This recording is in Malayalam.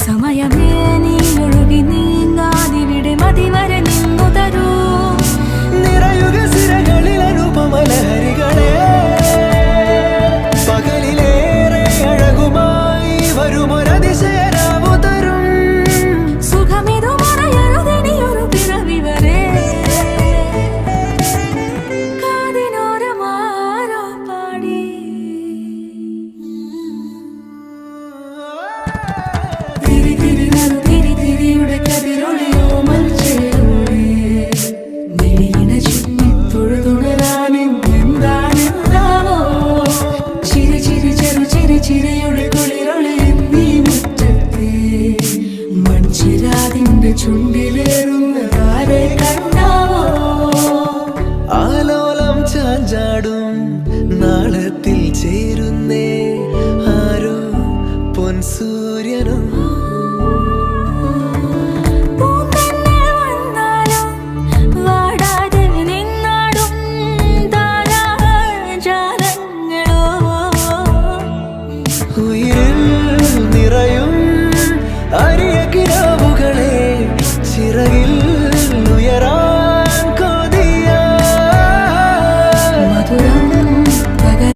സമയമേ നീ ഒഴുകി നീങ്ങാതിവിടെ മതിവരെ നിന്നു തരൂ. നിറയുക സിരകളിൽ അനുപമലഹരികളെ, പകലിലേറെ അഴകുമായി വരുമൊരതിശയരാവു തരും. സുഖമിതു മറയരുതിനിയൊരു പിറവി വരെ. കാതിനോരമാരോ പാടി തിരി തിരി നറു തിരി തിരിയുടെ കതിരൊളിയോ മൽച്ചേരുളേ. മിഴിയിണ ചുറ്റി തൊഴുതുണരാനും എന്താണെന്താവോ. ചിരി ചിരി ചെറു ചിരി ചിരിയുടെ കുളിരൊളി നീ മുറ്റത്തെ മൺചിരാതിന്റെ ചുണ്ടിലേറുന്നതാരെ കണ്ടാവോ. ആലോലം ചാഞ്ചാടും നാളത്തിൽ ചേരുന്നേ ആരോ പൊൻസൂര്യനും.